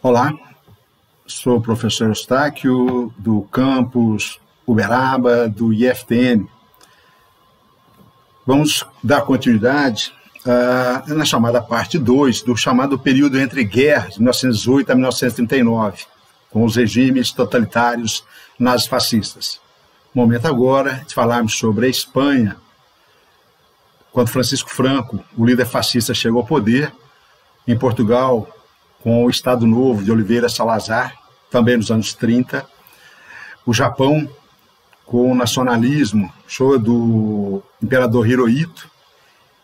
Olá, sou o professor Eustáquio, do campus Uberaba, do IFTM. Vamos dar continuidade na chamada parte 2, do chamado período entre guerras, de 1908 a 1939, com os regimes totalitários nazifascistas. Momento agora de falarmos sobre a Espanha, quando Francisco Franco, o líder fascista, chegou ao poder. Em Portugal, com o Estado Novo de Oliveira Salazar, também nos anos 30. O Japão, com o nacionalismo, show do imperador Hirohito.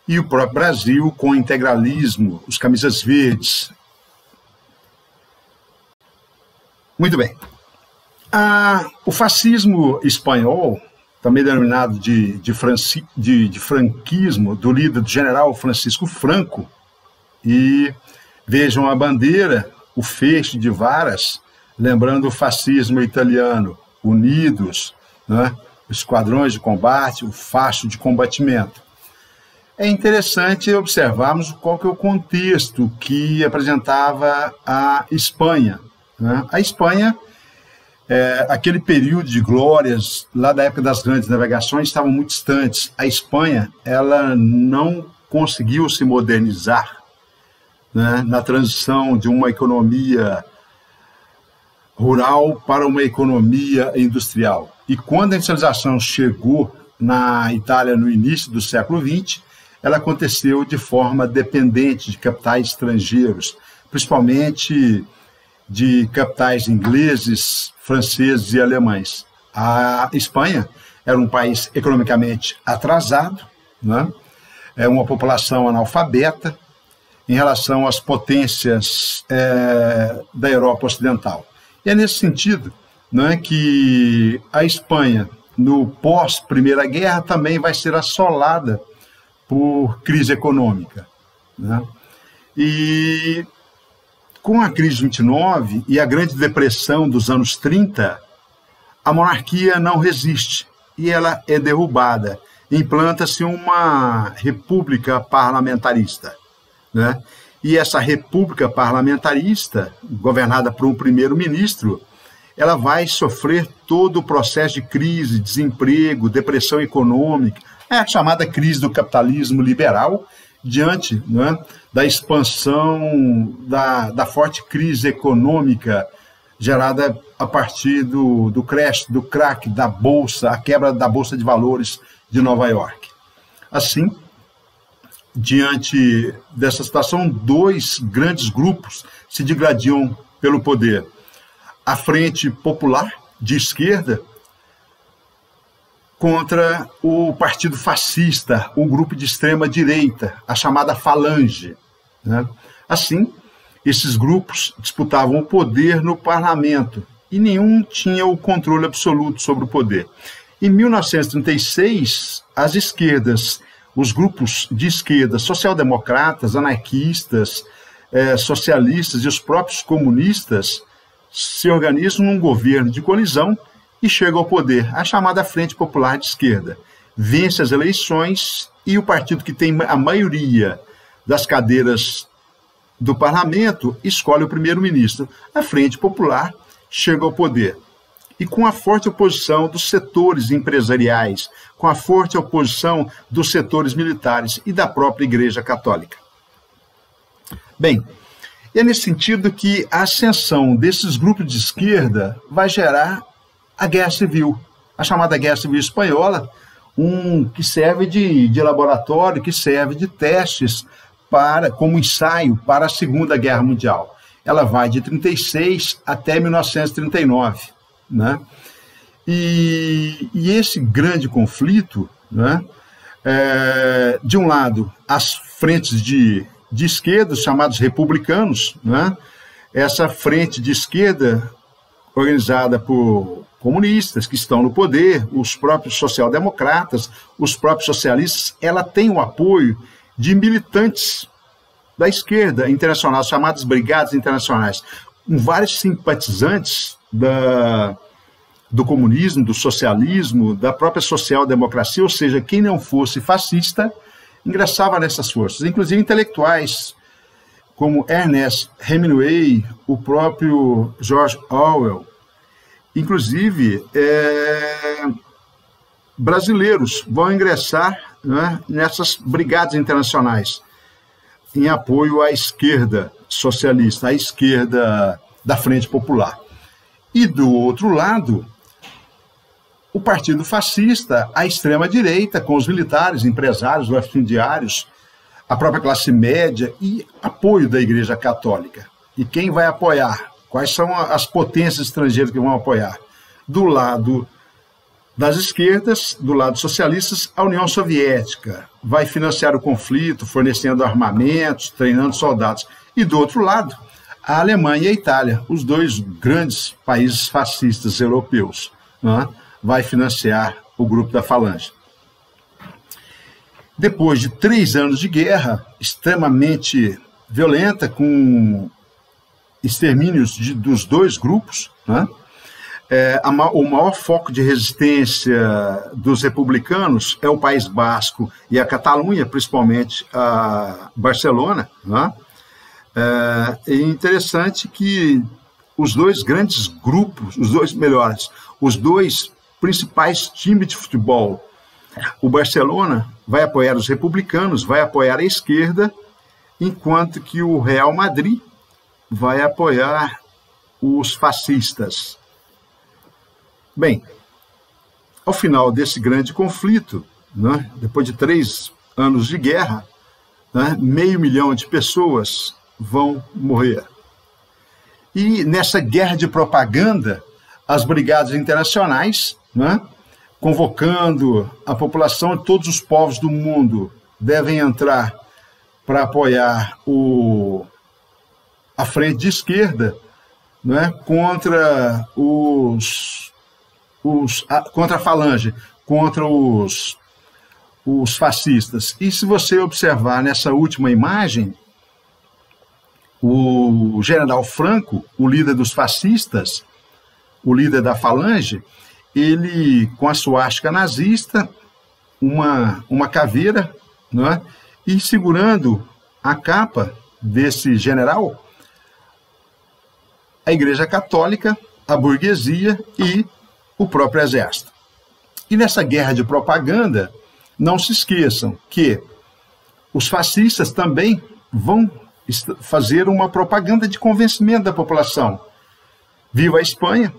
E o próprio Brasil, com o integralismo, os camisas verdes. Muito bem. O fascismo espanhol, também denominado de franquismo, do líder do general Francisco Franco, e vejam a bandeira, o feixe de varas, lembrando o fascismo italiano, unidos, né? Esquadrões de combate, o facho de combatimento. É interessante observarmos qual que é o contexto que apresentava a Espanha, né? A Espanha, aquele período de glórias, lá da época das grandes navegações, estavam muito distantes. A Espanha, ela não conseguiu se modernizar, né, na transição de uma economia rural para uma economia industrial. E quando a industrialização chegou na Itália no início do século XX, ela aconteceu de forma dependente de capitais estrangeiros, principalmente de capitais ingleses, franceses e alemães. A Espanha era um país economicamente atrasado, né? É uma população analfabeta em relação às potências da Europa Ocidental. E é nesse sentido, né, que a Espanha, no pós-Primeira Guerra, também vai ser assolada por crise econômica, né? E com a crise de 29 e a Grande Depressão dos anos 30, a monarquia não resiste e ela é derrubada. Implanta-se uma república parlamentarista, né? E essa república parlamentarista, governada por um primeiro-ministro, ela vai sofrer todo o processo de crise, desemprego, depressão econômica, a chamada crise do capitalismo liberal, diante, né, da expansão da forte crise econômica gerada a partir do crash, do crack da Bolsa, a quebra da Bolsa de Valores de Nova York. Assim, diante dessa situação, dois grandes grupos se digladiam pelo poder. A Frente Popular, de esquerda, contra o Partido Fascista, o grupo de extrema-direita, a chamada Falange, né? Assim, esses grupos disputavam o poder no parlamento e nenhum tinha o controle absoluto sobre o poder. Em 1936, as esquerdas, os grupos de esquerda, social-democratas, anarquistas, socialistas e os próprios comunistas se organizam num governo de coalizão e chegam ao poder, a chamada Frente Popular de Esquerda. Vence as eleições e o partido que tem a maioria das cadeiras do parlamento escolhe o primeiro-ministro. A Frente Popular chega ao poder. E com a forte oposição dos setores empresariais, com a forte oposição dos setores militares e da própria Igreja Católica. Bem, é nesse sentido que a ascensão desses grupos de esquerda vai gerar a Guerra Civil, a chamada Guerra Civil Espanhola, que serve de laboratório, que serve de testes como ensaio para a Segunda Guerra Mundial. Ela vai de 1936 até 1939. Né? E esse grande conflito, né, de um lado, as frentes de esquerda, chamados republicanos, né, essa frente de esquerda organizada por comunistas que estão no poder, os próprios social-democratas, os próprios socialistas, ela tem o apoio de militantes da esquerda internacional, chamadas brigadas internacionais, com vários simpatizantes do comunismo, do socialismo, da própria social-democracia, ou seja, quem não fosse fascista ingressava nessas forças, inclusive intelectuais como Ernest Hemingway, o próprio George Orwell, inclusive brasileiros vão ingressar, né, nessas brigadas internacionais em apoio à esquerda socialista, à esquerda da Frente Popular. E do outro lado, o Partido Fascista, a extrema-direita, com os militares, empresários, latifundiários, a própria classe média e apoio da Igreja Católica. E quem vai apoiar? Quais são as potências estrangeiras que vão apoiar? Do lado das esquerdas, do lado socialistas, a União Soviética vai financiar o conflito, fornecendo armamentos, treinando soldados. E do outro lado, a Alemanha e a Itália, os dois grandes países fascistas europeus, né, vai financiar o grupo da Falange. Depois de 3 anos de guerra extremamente violenta, com extermínios dos dois grupos, né, o maior foco de resistência dos republicanos é o País Basco e a Catalunha, principalmente a Barcelona, né? É interessante que os dois grandes grupos, os dois principais times de futebol, o Barcelona vai apoiar os republicanos, vai apoiar a esquerda, enquanto que o Real Madrid vai apoiar os fascistas. Bem, ao final desse grande conflito, né, depois de 3 anos de guerra, né, 500 mil de pessoas vão morrer. E nessa guerra de propaganda, as brigadas internacionais, né, convocando a população, todos os povos do mundo devem entrar para apoiar a frente de esquerda, né, contra contra a Falange, contra os fascistas. E se você observar nessa última imagem, o general Franco, o líder dos fascistas, o líder da Falange, ele, com a suástica nazista, uma caveira, né, e segurando a capa desse general, a Igreja Católica, a burguesia e o próprio exército. E nessa guerra de propaganda, não se esqueçam que os fascistas também vão fazer uma propaganda de convencimento da população. Viva a Espanha,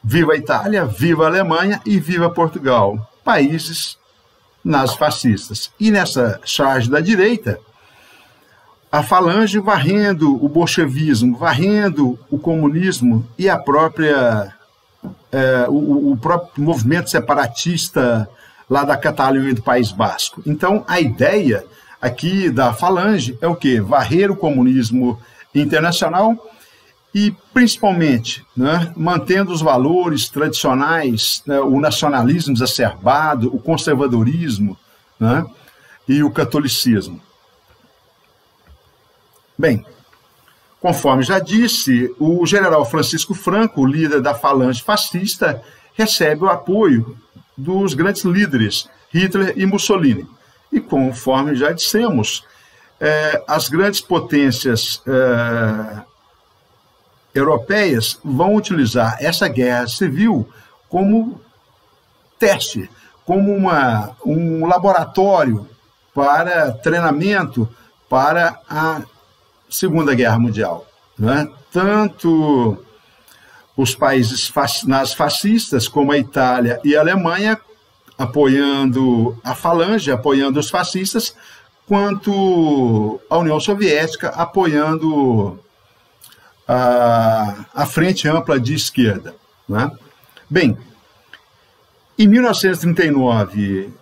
viva a Itália, viva a Alemanha e viva Portugal, países nazifascistas. E nessa charge da direita, a Falange varrendo o bolchevismo, varrendo o comunismo e a própria o próprio movimento separatista lá da Catalunha e do País Basco. Então, a ideia aqui da Falange é o quê? Varrer o comunismo internacional e, principalmente, né, mantendo os valores tradicionais, né, o nacionalismo exacerbado, o conservadorismo, né, e o catolicismo. Bem, conforme já disse, o general Francisco Franco, o líder da Falange fascista, recebe o apoio dos grandes líderes, Hitler e Mussolini. E conforme já dissemos, as grandes potências europeias vão utilizar essa guerra civil como teste, como um laboratório para treinamento para a Segunda Guerra Mundial, né? Tanto os países fascistas, como a Itália e a Alemanha, apoiando a Falange, apoiando os fascistas, quanto a União Soviética apoiando a Frente Ampla de Esquerda, né? Bem, em 1939,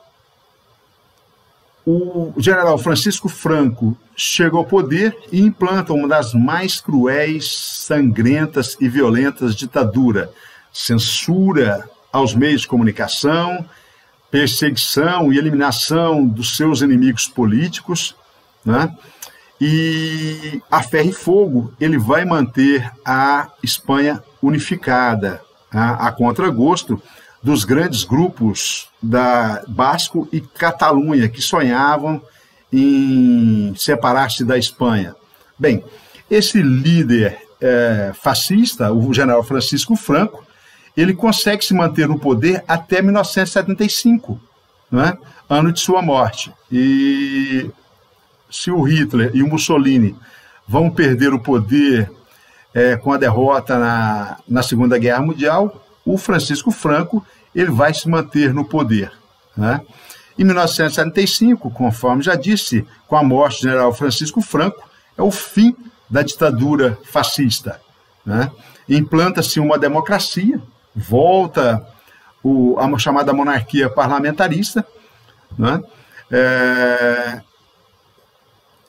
o general Francisco Franco chega ao poder e implanta uma das mais cruéis, sangrentas e violentas ditaduras: censura aos meios de comunicação, perseguição e eliminação dos seus inimigos políticos, né? E a ferro e fogo ele vai manter a Espanha unificada, a contragosto dos grandes grupos da Basco e Catalunha, que sonhavam em separar-se da Espanha? Bem, esse líder fascista, o general Francisco Franco, ele consegue se manter no poder até 1975, não é? Ano de sua morte. E se o Hitler e o Mussolini vão perder o poder com a derrota na Segunda Guerra Mundial, o Francisco Franco ele vai se manter no poder, né? Em 1975, conforme já disse, com a morte do general Francisco Franco, é o fim da ditadura fascista, né? Implanta-se uma democracia, volta a chamada monarquia parlamentarista, né?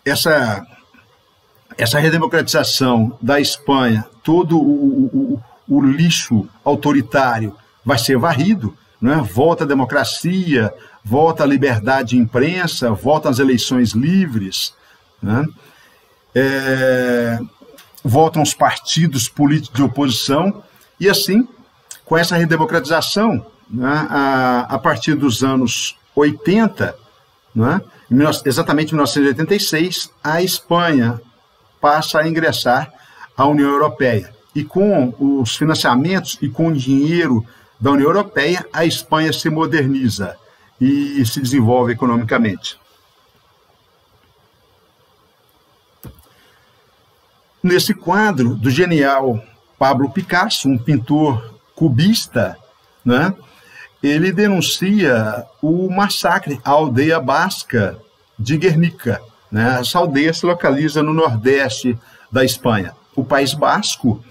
Essa redemocratização da Espanha, todo o lixo autoritário vai ser varrido, né? Volta a democracia, volta a liberdade de imprensa, volta as eleições livres, né? Voltam os partidos políticos de oposição, e assim, com essa redemocratização, né, a partir dos anos 80, né, exatamente em 1986, a Espanha passa a ingressar à União Europeia. E com os financiamentos e com o dinheiro da União Europeia, a Espanha se moderniza e se desenvolve economicamente. Nesse quadro do genial Pablo Picasso, um pintor cubista, né, ele denuncia o massacre à aldeia basca de Guernica, né? Essa aldeia se localiza no nordeste da Espanha. O País Basco,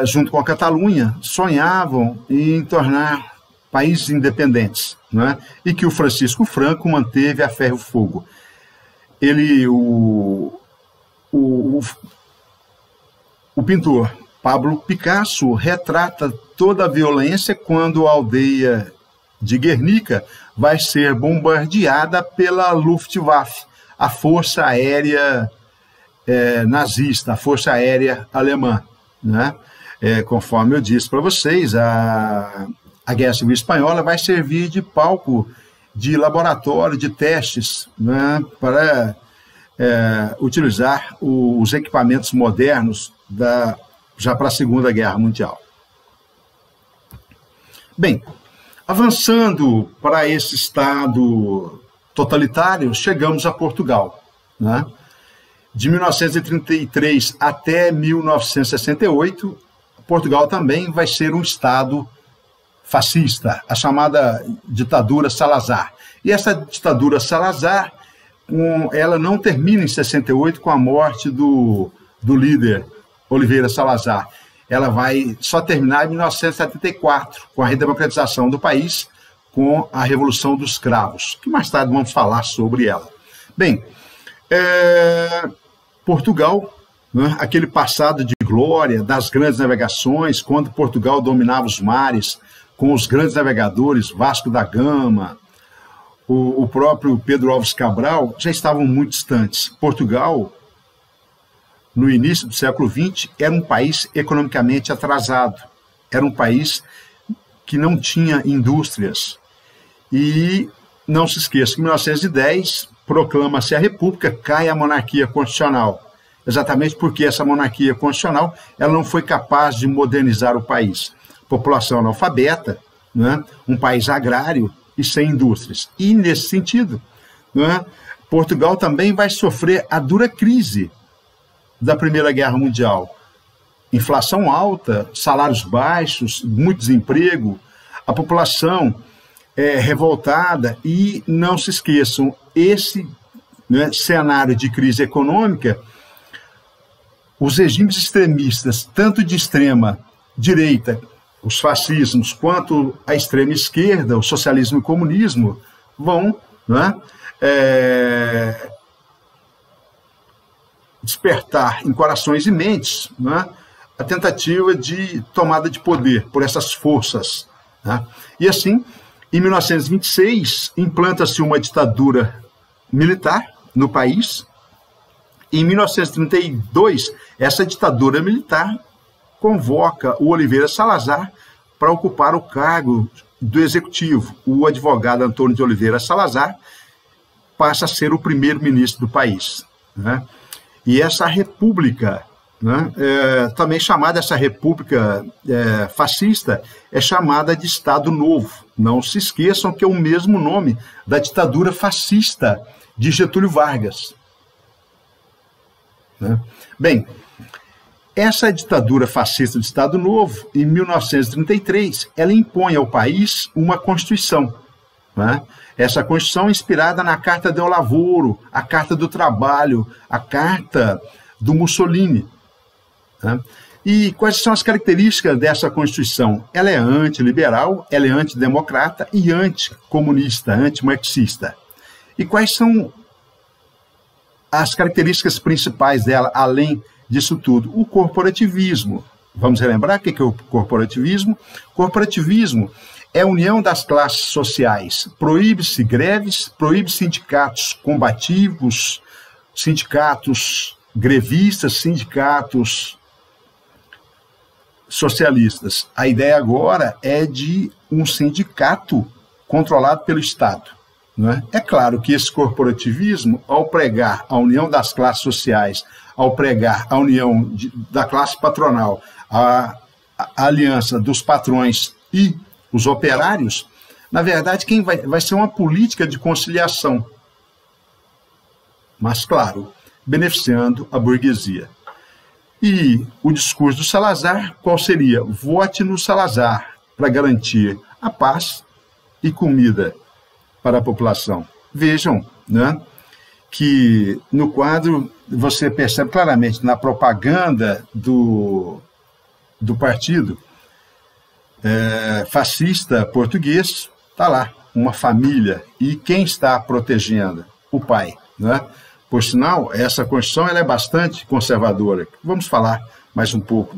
junto com a Catalunha, sonhavam em tornar países independentes, né? E que o Francisco Franco manteve a ferro e fogo. O pintor Pablo Picasso retrata toda a violência quando a aldeia de Guernica vai ser bombardeada pela Luftwaffe, a força aérea nazista, a força aérea alemã, né? Conforme eu disse para vocês, a Guerra Civil Espanhola vai servir de palco de laboratório de testes, né, para utilizar os equipamentos modernos já para a Segunda Guerra Mundial. Bem, avançando para esse estado totalitário, chegamos a Portugal, né? De 1933 até 1968, Portugal também vai ser um estado fascista, a chamada ditadura Salazar. E essa ditadura Salazar, ela não termina em 68 com a morte do líder Oliveira Salazar. Ela vai só terminar em 1974, com a redemocratização do país, com a Revolução dos Cravos, que mais tarde vamos falar sobre ela. Bem, Portugal, né, aquele passado de glória das grandes navegações, quando Portugal dominava os mares, com os grandes navegadores, Vasco da Gama, o próprio Pedro Álvares Cabral, já estavam muito distantes. Portugal, no início do século XX, era um país economicamente atrasado, era um país que não tinha indústrias. E não se esqueça que em 1910 proclama-se a República, cai a monarquia constitucional, exatamente porque essa monarquia constitucional ela não foi capaz de modernizar o país. População analfabeta, né? Um país agrário e sem indústrias. E, nesse sentido, né, Portugal também vai sofrer a dura crise da Primeira Guerra Mundial. Inflação alta, salários baixos, muito desemprego, a população revoltada e, não se esqueçam, esse, né, cenário de crise econômica, os regimes extremistas, tanto de extrema direita, os fascismos, quanto a extrema esquerda, o socialismo e o comunismo, vão, né, despertar em corações e mentes, né, a tentativa de tomada de poder por essas forças, né? E assim, em 1926, implanta-se uma ditadura militar no país. Em 1932, essa ditadura militar convoca o Oliveira Salazar para ocupar o cargo do executivo. O advogado Antônio de Oliveira Salazar passa a ser o primeiro-ministro do país, né? E essa república, né, também chamada, essa república fascista, é chamada de Estado Novo. Não se esqueçam que é o mesmo nome da ditadura fascista de Getúlio Vargas, né? Bem, essa ditadura fascista de Estado Novo, em 1933, ela impõe ao país uma Constituição, né? Essa Constituição é inspirada na Carta del Lavoro, a Carta do Trabalho, a Carta do Mussolini, né? E quais são as características dessa Constituição? Ela é antiliberal, ela é antidemocrata e anticomunista, antimarxista. E quais são as características principais dela, além disso tudo? O corporativismo. Vamos relembrar o que é o corporativismo? Corporativismo é a união das classes sociais. Proíbe-se greves, proíbe sindicatos combativos, sindicatos grevistas, sindicatos socialistas. A ideia agora é de um sindicato controlado pelo Estado, né? É claro que esse corporativismo, ao pregar a união das classes sociais, ao pregar a união da classe patronal, a aliança dos patrões e os operários, na verdade, quem vai ser uma política de conciliação, mas, claro, beneficiando a burguesia. E o discurso do Salazar, qual seria? Vote no Salazar para garantir a paz e comida para a população. Vejam, né, que no quadro você percebe claramente na propaganda do partido fascista português, está lá, uma família. E quem está protegendo? O pai, né? Por sinal, essa Constituição ela é bastante conservadora. Vamos falar mais um pouco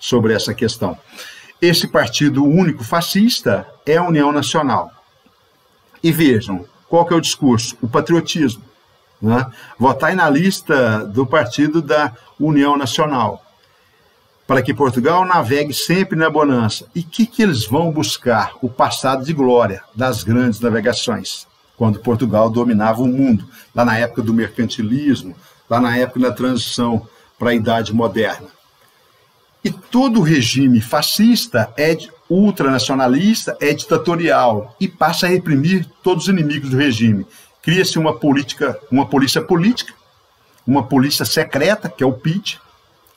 sobre essa questão. Esse partido único fascista é a União Nacional. E vejam, qual que é o discurso? O patriotismo, né? Votai na lista do partido da União Nacional, para que Portugal navegue sempre na bonança. E o que eles vão buscar? O passado de glória das grandes navegações, quando Portugal dominava o mundo, lá na época do mercantilismo, lá na época da transição para a Idade Moderna. E todo regime fascista é ultranacionalista, é ditatorial e passa a reprimir todos os inimigos do regime. Cria-se uma polícia política, uma polícia secreta, que é o PID,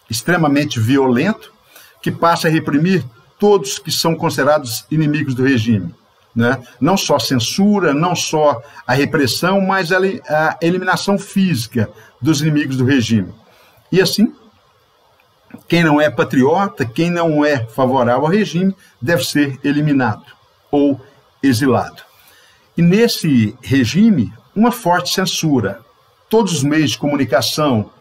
extremamente violento, que passa a reprimir todos que são considerados inimigos do regime, né? Não só censura, não só a repressão, mas a eliminação física dos inimigos do regime. E assim, quem não é patriota, quem não é favorável ao regime, deve ser eliminado ou exilado. E nesse regime, uma forte censura. Todos os meios de comunicação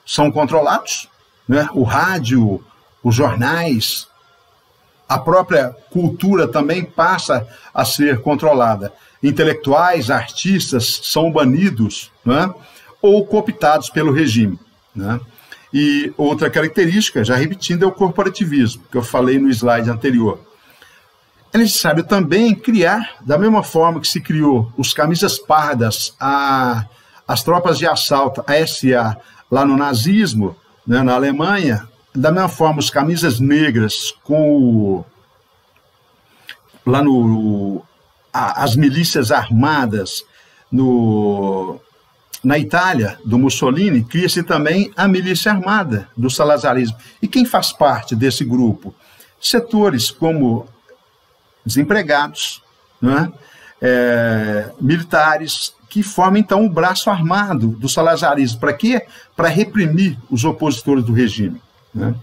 são controlados, né? O rádio, os jornais, a própria cultura também passa a ser controlada. Intelectuais, artistas são banidos, né? Ou cooptados pelo regime, né? E outra característica, já repetindo, é o corporativismo, que eu falei no slide anterior. É necessário também criar, da mesma forma que se criou os camisas pardas, as tropas de assalto, a SA, lá no nazismo, né, na Alemanha, da mesma forma os camisas negras as milícias armadas na Itália, do Mussolini, cria-se também a milícia armada do salazarismo. E quem faz parte desse grupo? Setores como desempregados, né? Militares, que formam, então, o braço armado do salazarismo. Para quê? Para reprimir os opositores do regime, né?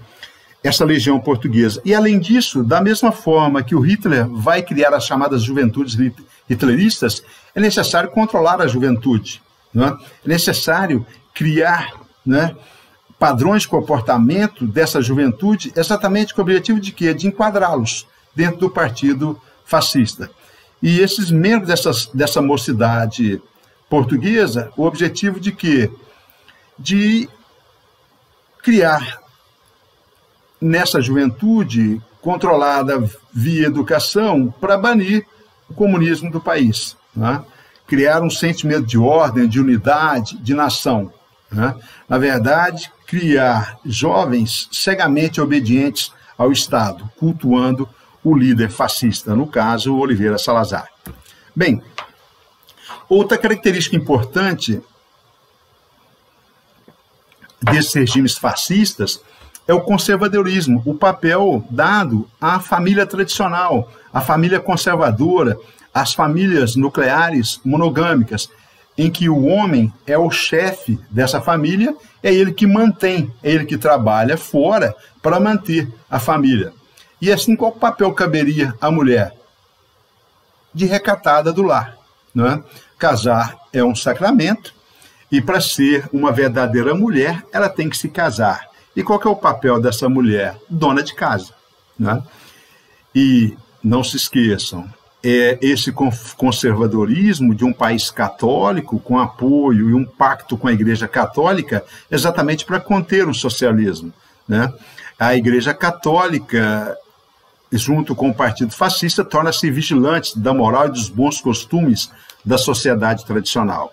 Essa legião portuguesa. E, além disso, da mesma forma que o Hitler vai criar as chamadas juventudes hitleristas, é necessário controlar a juventude, né? É necessário criar, né, padrões de comportamento dessa juventude, exatamente com o objetivo de quê? De enquadrá-los dentro do partido fascista. E esses membros dessa mocidade portuguesa, o objetivo de quê? De criar nessa juventude, controlada via educação, para banir o comunismo do país, né? criar um sentimento de ordem, de unidade, de nação, né? Na verdade, criar jovens cegamente obedientes ao Estado, cultuando o líder fascista, no caso, Oliveira Salazar. Bem, outra característica importante desses regimes fascistas é o conservadorismo, o papel dado à família tradicional, à família conservadora, às famílias nucleares monogâmicas, em que o homem é o chefe dessa família, é ele que mantém, é ele que trabalha fora para manter a família. E assim, qual papel caberia à mulher? De recatada do lar, né? Casar é um sacramento, e para ser uma verdadeira mulher, ela tem que se casar. E qual que é o papel dessa mulher? Dona de casa, né? E não se esqueçam, esse conservadorismo de um país católico, com apoio e um pacto com a Igreja Católica, exatamente para conter o socialismo, né? A Igreja Católica, junto com o Partido Fascista, torna-se vigilante da moral e dos bons costumes da sociedade tradicional.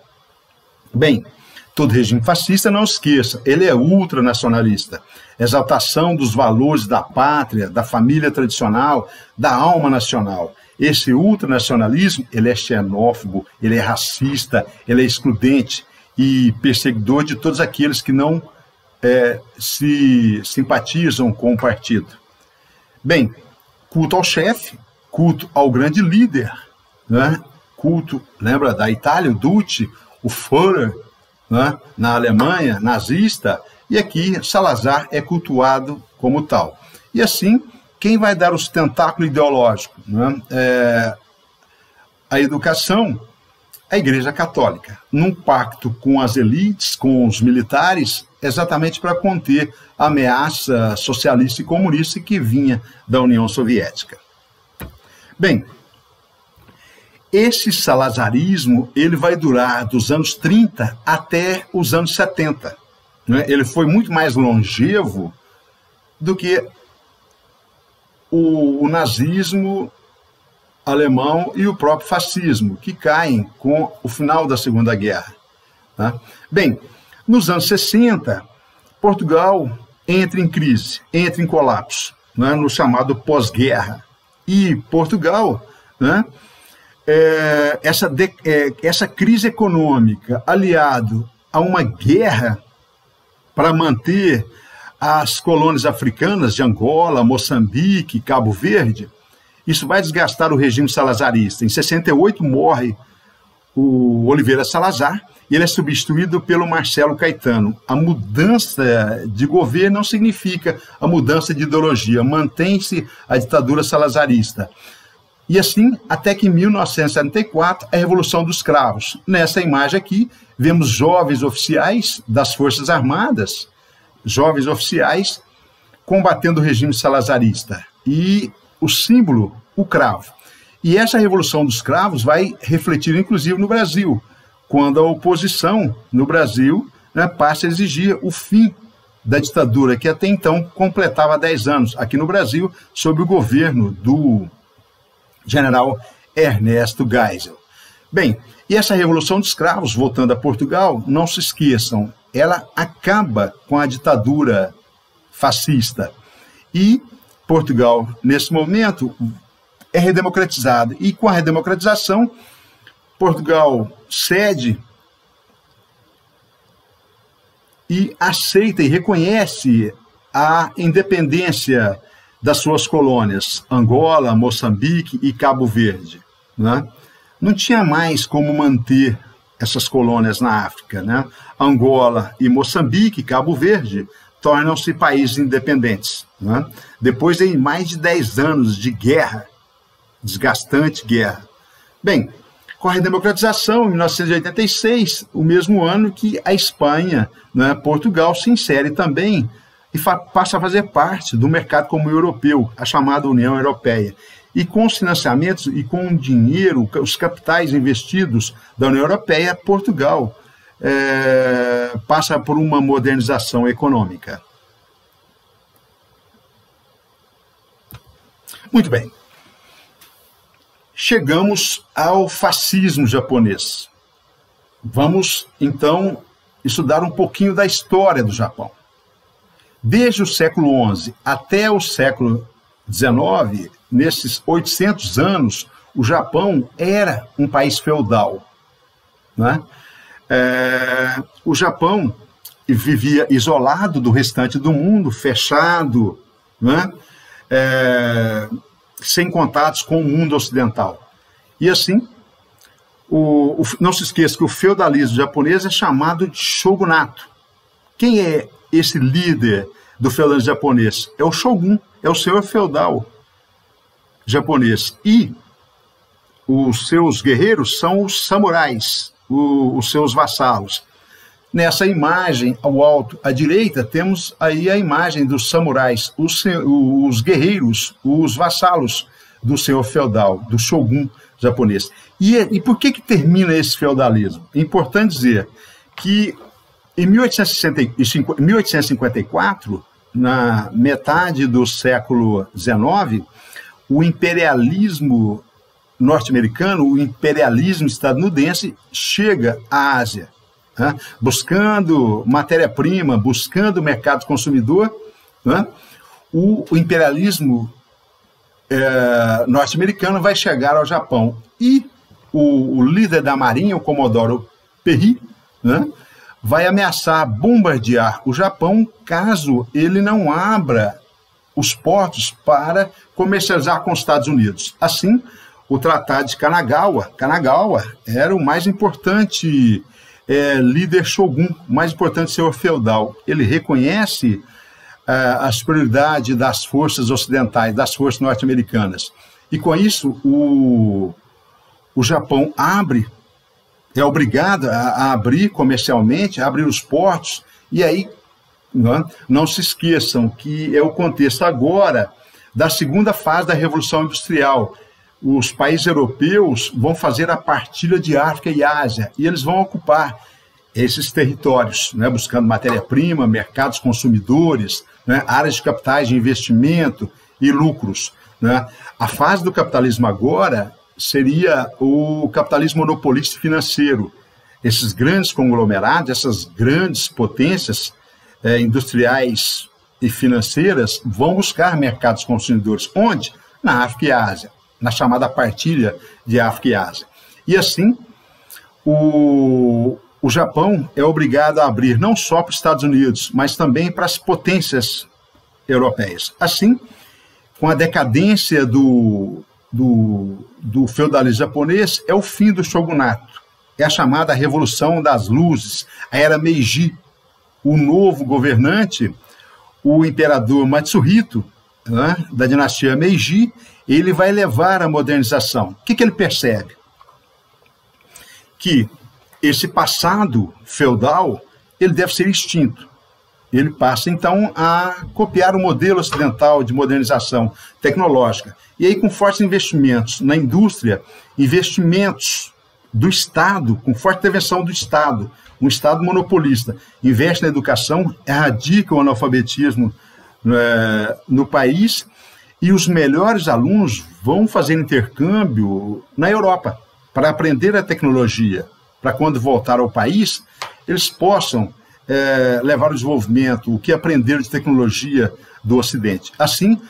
Bem, todo regime fascista, não esqueça, ele é ultranacionalista. Exaltação dos valores da pátria, da família tradicional, da alma nacional. Esse ultranacionalismo, ele é xenófobo, ele é racista, ele é excludente e perseguidor de todos aqueles que não se simpatizam com o partido. Bem, culto ao chefe, culto ao grande líder, né? Culto, lembra da Itália, o Duce, o Führer, né? Na Alemanha, nazista, e aqui Salazar é cultuado como tal. E assim, quem vai dar o sustentáculo ideológico, né? A educação, a Igreja Católica, num pacto com as elites, com os militares, exatamente para conter a ameaça socialista e comunista que vinha da União Soviética. Bem, esse salazarismo ele vai durar dos anos 30 até os anos 70. Né? Ele foi muito mais longevo do que o nazismo alemão e o próprio fascismo, que caem com o final da Segunda Guerra. Né? Bem, nos anos 60, Portugal entra em crise, entra em colapso, né? No chamado pós-guerra. E Portugal, né? Essa crise econômica, aliado a uma guerra para manter as colônias africanas de Angola, Moçambique, Cabo Verde, isso vai desgastar o regime salazarista. Em 68 morre o Oliveira Salazar e ele é substituído pelo Marcelo Caetano. A mudança de governo não significa a mudança de ideologia, mantém-se a ditadura salazarista. E assim, até que em 1974, a Revolução dos Cravos. Nessa imagem aqui, vemos jovens oficiais das Forças Armadas, jovens oficiais combatendo o regime salazarista. E o símbolo, o cravo. E essa Revolução dos Cravos vai refletir, inclusive, no Brasil, quando a oposição no Brasil, né, passa a exigir o fim da ditadura, que até então completava 10 anos, aqui no Brasil, sob o governo do general Ernesto Geisel. Bem, e essa Revolução dos Cravos, voltando a Portugal, não se esqueçam, ela acaba com a ditadura fascista. E Portugal, nesse momento, é redemocratizada. E com a redemocratização, Portugal cede e aceita e reconhece a independência das suas colônias, Angola, Moçambique e Cabo Verde. Né? Não tinha mais como manter essas colônias na África. Né? Angola e Moçambique, Cabo Verde, tornam-se países independentes. Né? Depois de mais de 10 anos de guerra, desgastante guerra. Bem, com a redemocratização, em 1986, o mesmo ano que a Espanha, né, Portugal, se insere também e passa a fazer parte do mercado comum europeu, a chamada União Europeia. E com os financiamentos e com o dinheiro, os capitais investidos da União Europeia, Portugal passa por uma modernização econômica. Muito bem. chegamos ao fascismo japonês. Vamos, então, estudar um pouquinho da história do Japão. Desde o século XI até o século XIX, nesses 800 anos, o Japão era um país feudal, né? O Japão vivia isolado do restante do mundo, fechado, né? Sem contatos com o mundo ocidental. E assim, não se esqueça que o feudalismo japonês é chamado de shogunato. Quem é esse líder do feudalismo japonês? É o shogun, é o senhor feudal japonês. E os seus guerreiros são os samurais, os seus vassalos. Nessa imagem, ao alto, à direita, temos aí a imagem dos samurais, os guerreiros, os vassalos do senhor feudal, do shogun japonês. E por que termina esse feudalismo? É importante dizer que em 1854, na metade do século XIX, o imperialismo norte-americano, o imperialismo estadunidense chega à Ásia, né? Buscando matéria-prima, buscando mercado consumidor, né? O imperialismo norte-americano vai chegar ao Japão e o líder da marinha, o Comodoro Perry, né, vai ameaçar bombardear o Japão caso ele não abra os portos para comercializar com os Estados Unidos. Assim, o Tratado de Kanagawa era o mais importante líder shogun, o mais importante senhor feudal. Ele reconhece a superioridade das forças ocidentais, das forças norte-americanas. E com isso, o Japão é obrigado a abrir comercialmente, a abrir os portos, e aí não se esqueçam que é o contexto agora da segunda fase da Revolução Industrial. Os países europeus vão fazer a partilha de África e Ásia, e eles vão ocupar esses territórios, né, buscando matéria-prima, mercados consumidores, né, áreas de capitais de investimento e lucros, né. A fase do capitalismo agora seria o capitalismo monopolista financeiro. Esses grandes conglomerados, essas grandes potências industriais e financeiras vão buscar mercados consumidores. Onde? Na África e Ásia, na chamada partilha de África e Ásia. E assim, o Japão é obrigado a abrir não só para os Estados Unidos, mas também para as potências europeias. Assim, com a decadência do feudalismo japonês, é o fim do shogunato. É a chamada Revolução das Luzes, a Era Meiji. O novo governante, o imperador Matsuhito, né, da dinastia Meiji, ele vai levar a modernização. O que ele percebe? Que esse passado feudal, ele deve ser extinto. Ele passa, então, a copiar o modelo ocidental de modernização tecnológica. E aí, com fortes investimentos na indústria, investimentos do Estado, com forte intervenção do Estado, um Estado monopolista, investe na educação, erradica o analfabetismo no país, e os melhores alunos vão fazer intercâmbio na Europa para aprender a tecnologia, para quando voltar ao país, eles possam levar o desenvolvimento, o que aprenderam de tecnologia do Ocidente. Assim,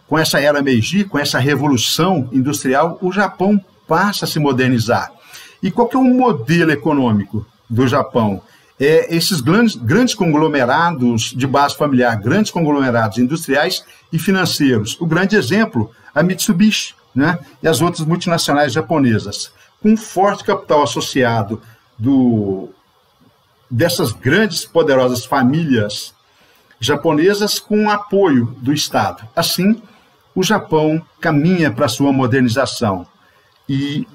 com essa era Meiji, com essa revolução industrial, o Japão passa a se modernizar. E qual que é o modelo econômico do Japão? Esses grandes conglomerados de base familiar, grandes conglomerados industriais e financeiros. O grande exemplo, a Mitsubishi, né, e as outras multinacionais japonesas, com forte capital associado dessas grandes, poderosas famílias japonesas com apoio do Estado. Assim, o Japão caminha para a sua modernização e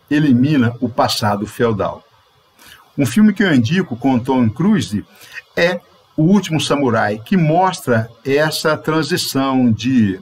elimina o passado feudal. Um filme que eu indico com Tom Cruise é O Último Samurai, que mostra essa transição de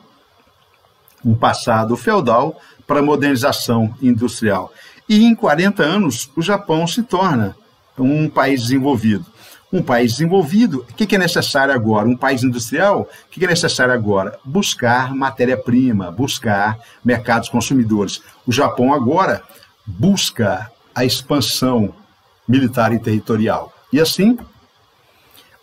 um passado feudal para a modernização industrial. E em 40 anos, o Japão se torna um país desenvolvido. Um país desenvolvido, o que é necessário agora? Um país industrial, o que é necessário agora? Buscar matéria-prima, buscar mercados consumidores. O Japão agora busca a expansão militar e territorial. E assim,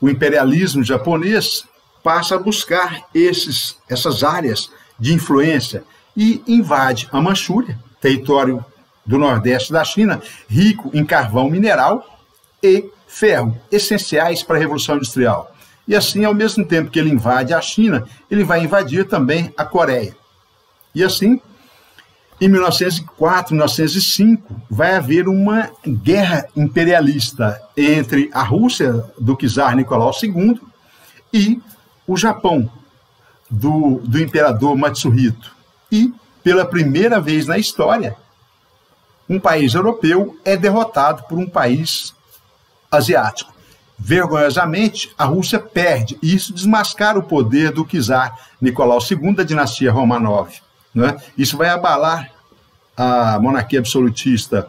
o imperialismo japonês passa a buscar essas áreas de influência e invade a Manchúria, território do nordeste da China, rico em carvão mineral e ferro, essenciais para a Revolução Industrial. E assim, ao mesmo tempo que ele invade a China, ele vai invadir também a Coreia. E assim, em 1904, 1905, vai haver uma guerra imperialista entre a Rússia do czar Nicolau II e o Japão do imperador Matsuhito. E, pela primeira vez na história, um país europeu é derrotado por um país asiático. Vergonhosamente, a Rússia perde, e isso desmascara o poder do czar Nicolau II da dinastia Romanov. Né? Isso vai abalar a monarquia absolutista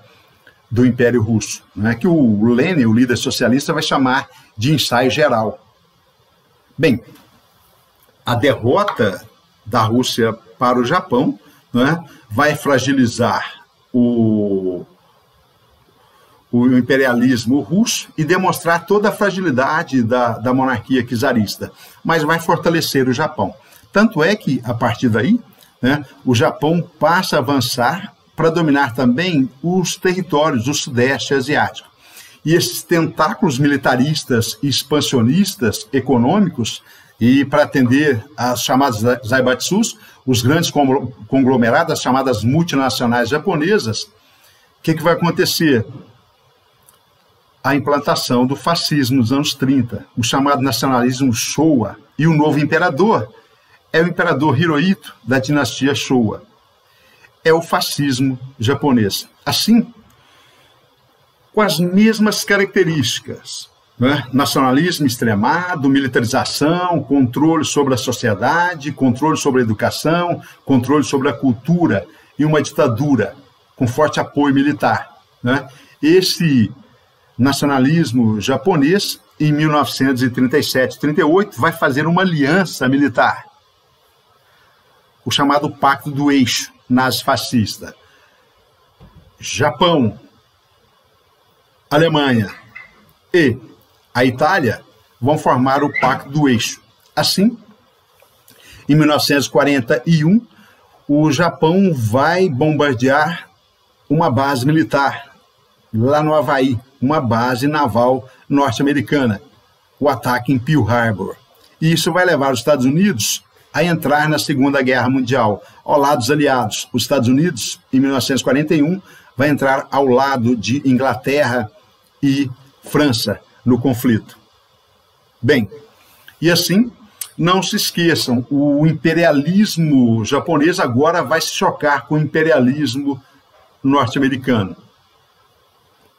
do Império Russo, né? Que o Lenin, o líder socialista, vai chamar de ensaio geral. Bem, a derrota da Rússia para o Japão, né, vai fragilizar o imperialismo russo e demonstrar toda a fragilidade da monarquia czarista, mas vai fortalecer o Japão. Tanto é que, a partir daí, né, o Japão passa a avançar para dominar também os territórios do Sudeste Asiático. E esses tentáculos militaristas e expansionistas econômicos, e para atender às chamadas zaibatsus, os grandes conglomerados, as chamadas multinacionais japonesas, o que vai acontecer? A implantação do fascismo nos anos 30, o chamado nacionalismo Showa, e o novo imperador é o imperador Hirohito, da dinastia Showa. É o fascismo japonês. Assim, com as mesmas características, né? Nacionalismo extremado, militarização, controle sobre a sociedade, controle sobre a educação, controle sobre a cultura e uma ditadura com forte apoio militar. Né? Esse nacionalismo japonês, em 1937-38, vai fazer uma aliança militar, o chamado Pacto do Eixo nazi-fascista. Japão, Alemanha e a Itália vão formar o Pacto do Eixo. Assim, em 1941, o Japão vai bombardear uma base militar lá no Havaí, uma base naval norte-americana, o ataque em Pearl Harbor. E isso vai levar os Estados Unidos a entrar na Segunda Guerra Mundial, ao lado dos aliados. Os Estados Unidos, em 1941, vai entrar ao lado de Inglaterra e França no conflito. Bem, e assim, não se esqueçam, o imperialismo japonês agora vai se chocar com o imperialismo norte-americano.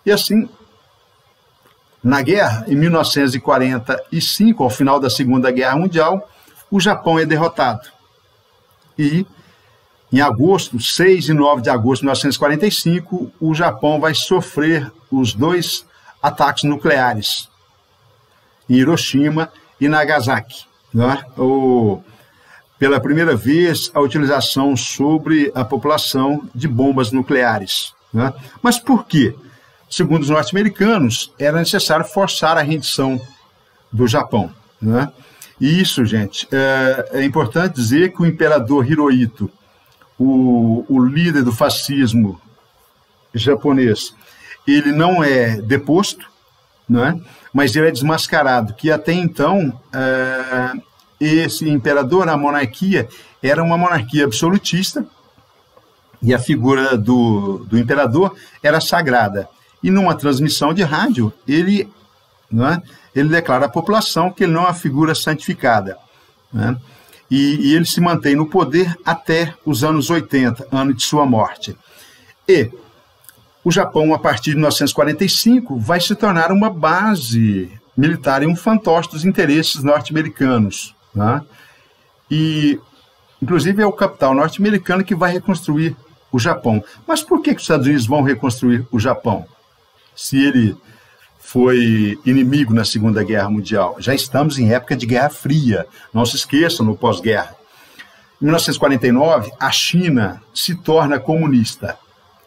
E assim, na guerra, em 1945, ao final da Segunda Guerra Mundial, o Japão é derrotado. E, em agosto, 6 e 9 de agosto de 1945, o Japão vai sofrer os 2 ataques nucleares em Hiroshima e Nagasaki. Né? Pela primeira vez, a utilização sobre a população de bombas nucleares. Né? Mas por quê? Segundo os norte-americanos, era necessário forçar a rendição do Japão. Né? E isso, gente, é importante dizer que o imperador Hirohito, o líder do fascismo japonês, ele não é deposto, né? Mas ele é desmascarado, que até então esse imperador, a monarquia, era uma monarquia absolutista e a figura do imperador era sagrada. E numa transmissão de rádio, ele declara à população que ele não é uma figura santificada. Né? E ele se mantém no poder até os anos 80, ano de sua morte. E o Japão, a partir de 1945, vai se tornar uma base militar e um fantoche dos interesses norte-americanos. Né? E, inclusive, é o capital norte-americano que vai reconstruir o Japão. Mas por que os Estados Unidos vão reconstruir o Japão? Se ele foi inimigo na Segunda Guerra Mundial. Já estamos em época de Guerra Fria, não se esqueçam, no pós-guerra. Em 1949, a China se torna comunista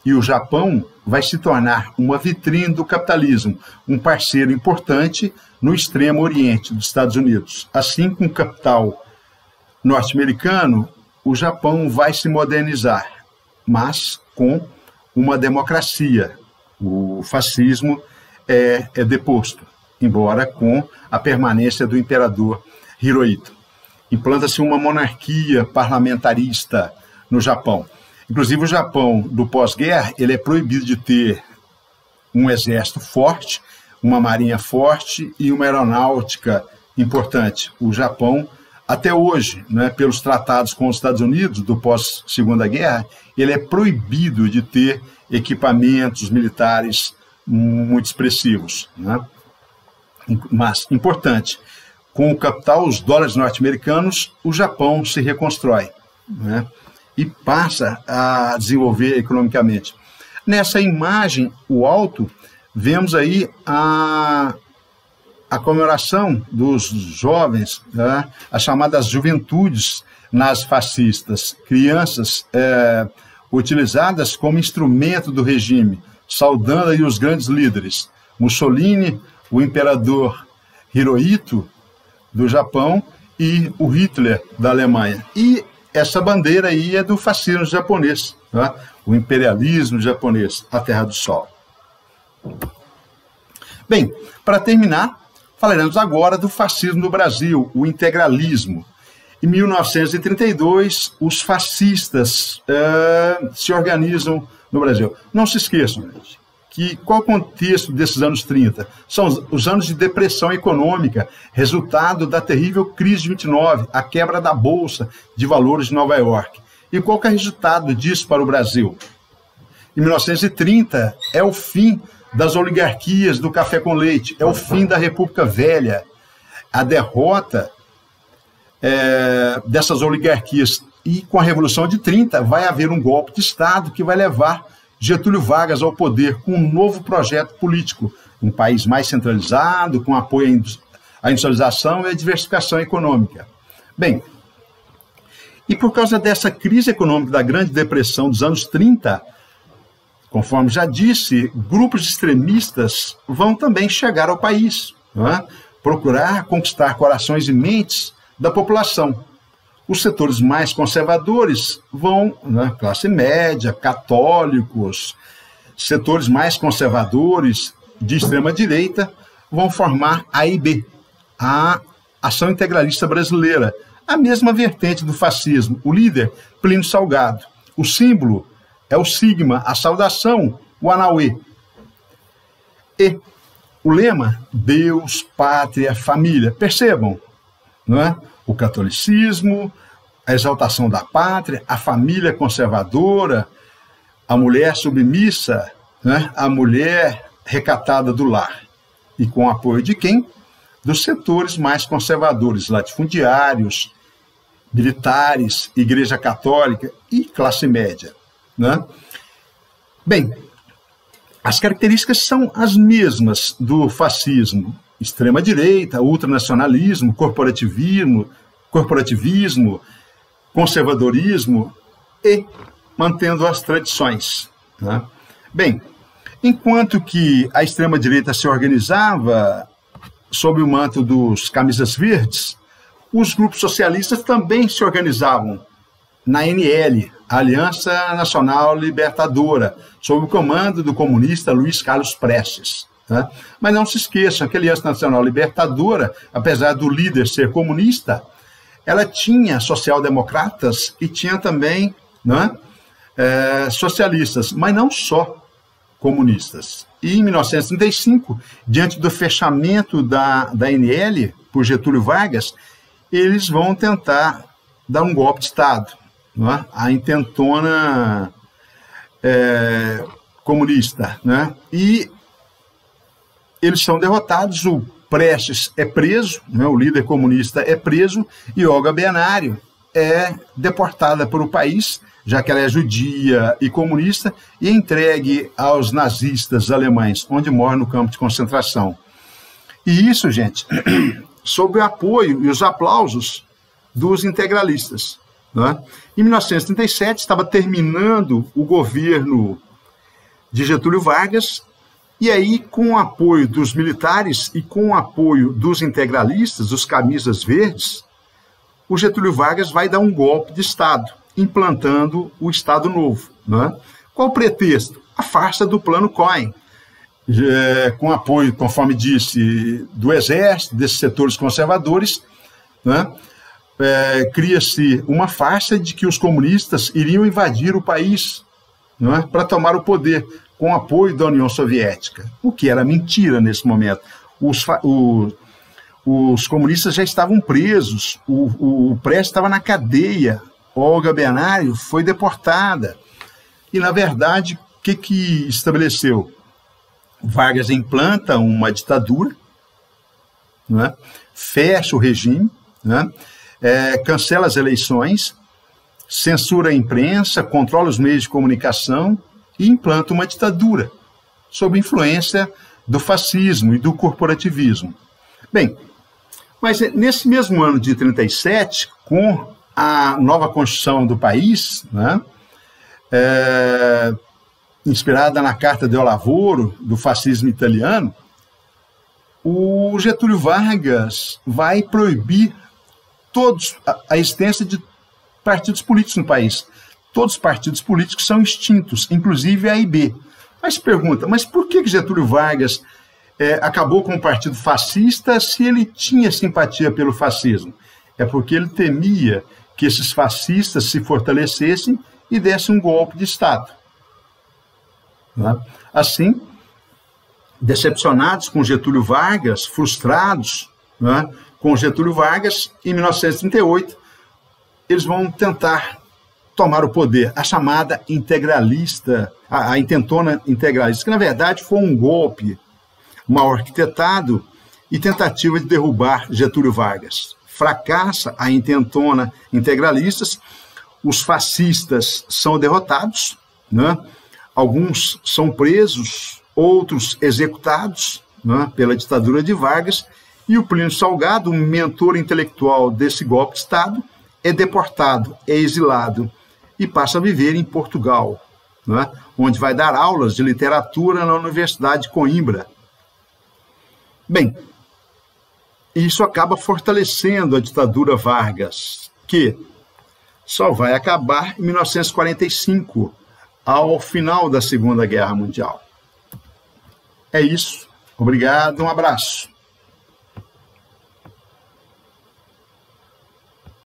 e o Japão vai se tornar uma vitrine do capitalismo, um parceiro importante no extremo oriente dos Estados Unidos. Assim, com o capital norte-americano, o Japão vai se modernizar, mas com uma democracia. O fascismo é deposto, embora com a permanência do imperador Hirohito. Implanta-se uma monarquia parlamentarista no Japão. Inclusive, o Japão do pós-guerra, ele é proibido de ter um exército forte, uma marinha forte e uma aeronáutica importante. O Japão, até hoje, né, pelos tratados com os Estados Unidos do pós-Segunda Guerra, ele é proibido de ter equipamentos militares muito expressivos, né? Mas, importante, com o capital, os dólares norte-americanos, o Japão se reconstrói, né? E passa a desenvolver economicamente. Nessa imagem, o alto, vemos aí a comemoração dos jovens, né? As chamadas juventudes nas fascistas, crianças utilizadas como instrumento do regime, saudando aí os grandes líderes, Mussolini, o imperador Hirohito do Japão e o Hitler da Alemanha. E essa bandeira aí é do fascismo japonês, tá? O imperialismo japonês, a Terra do Sol. Bem, para terminar, falaremos agora do fascismo no Brasil, o integralismo. Em 1932, os fascistas se organizam no Brasil. Não se esqueçam, gente, que qual o contexto desses anos 30? São os anos de depressão econômica, resultado da terrível crise de 29, a quebra da Bolsa de Valores de Nova York. E qual que é o resultado disso para o Brasil? Em 1930, é o fim das oligarquias do café com leite, é o fim da República Velha, a derrota dessas oligarquias. E com a Revolução de 30 vai haver um golpe de Estado que vai levar Getúlio Vargas ao poder com um novo projeto político, um país mais centralizado, com apoio à industrialização e à diversificação econômica. Bem, e por causa dessa crise econômica da Grande Depressão dos anos 30, conforme já disse, grupos extremistas vão também chegar ao país, né? Procurar conquistar corações e mentes da população. Os setores mais conservadores vão, né, classe média, católicos, setores mais conservadores de extrema-direita vão formar a AIB, a Ação Integralista Brasileira, a mesma vertente do fascismo. O líder, Plínio Salgado. O símbolo é o sigma, a saudação, o Anauê. E o lema, Deus, Pátria, Família. Percebam, não é? O catolicismo, a exaltação da pátria, a família conservadora, a mulher submissa, né? A mulher recatada do lar. E com o apoio de quem? Dos setores mais conservadores, latifundiários, militares, Igreja Católica e classe média, né? Bem, as características são as mesmas do fascismo: extrema-direita, ultranacionalismo, corporativismo, conservadorismo e mantendo as tradições, né? Bem, enquanto que a extrema-direita se organizava sob o manto dos camisas verdes, os grupos socialistas também se organizavam na ANL, a Aliança Nacional Libertadora, sob o comando do comunista Luiz Carlos Prestes, né? Mas não se esqueçam que a Aliança Nacional Libertadora, apesar do líder ser comunista, ela tinha social-democratas e tinha também, né, socialistas, mas não só comunistas. E em 1935, diante do fechamento da ANL por Getúlio Vargas, eles vão tentar dar um golpe de Estado, né? A intentona comunista, né? E eles são derrotados, o Prestes é preso, né? O líder comunista é preso, e Olga Benário é deportada para o país, já que ela é judia e comunista, e entregue aos nazistas alemães, onde mora no campo de concentração. E isso, gente, sob o apoio e os aplausos dos integralistas. Né? Em 1937, estava terminando o governo de Getúlio Vargas, e aí, com o apoio dos militares e com o apoio dos integralistas, dos camisas verdes, o Getúlio Vargas vai dar um golpe de Estado, implantando o Estado Novo. Né? Qual o pretexto? A farsa do Plano Cohen, com apoio, conforme disse, do Exército, desses setores conservadores, né? Cria-se uma farsa de que os comunistas iriam invadir o país, né, para tomar o poder, com apoio da União Soviética, o que era mentira nesse momento. Os comunistas já estavam presos, o Prestes estava na cadeia, Olga Benário foi deportada. E, na verdade, o que estabeleceu? Vargas implanta uma ditadura, né, fecha o regime, né, cancela as eleições, censura a imprensa, controla os meios de comunicação e implanta uma ditadura, sob influência do fascismo e do corporativismo. Bem, mas nesse mesmo ano de 1937, com a nova Constituição do país, né, inspirada na Carta del Lavoro, do fascismo italiano, o Getúlio Vargas vai proibir a existência de partidos políticos no país. Todos os partidos políticos são extintos, inclusive a AIB. Mas pergunta, mas por que Getúlio Vargas acabou com o partido fascista se ele tinha simpatia pelo fascismo? É porque ele temia que esses fascistas se fortalecessem e dessem um golpe de Estado. Né? Assim, decepcionados com Getúlio Vargas, frustrados, né, com Getúlio Vargas, em 1938, eles vão tentar tomar o poder, a chamada integralista, a intentona integralista, que na verdade foi um golpe mal arquitetado e tentativa de derrubar Getúlio Vargas. Fracassa a intentona integralistas, os fascistas são derrotados, né? Alguns são presos, outros executados, né, pela ditadura de Vargas, e o Plínio Salgado, um mentor intelectual desse golpe de Estado, é deportado, é exilado e passa a viver em Portugal, né, onde vai dar aulas de literatura na Universidade de Coimbra. Bem, isso acaba fortalecendo a ditadura Vargas, que só vai acabar em 1945, ao final da Segunda Guerra Mundial. É isso. Obrigado, um abraço.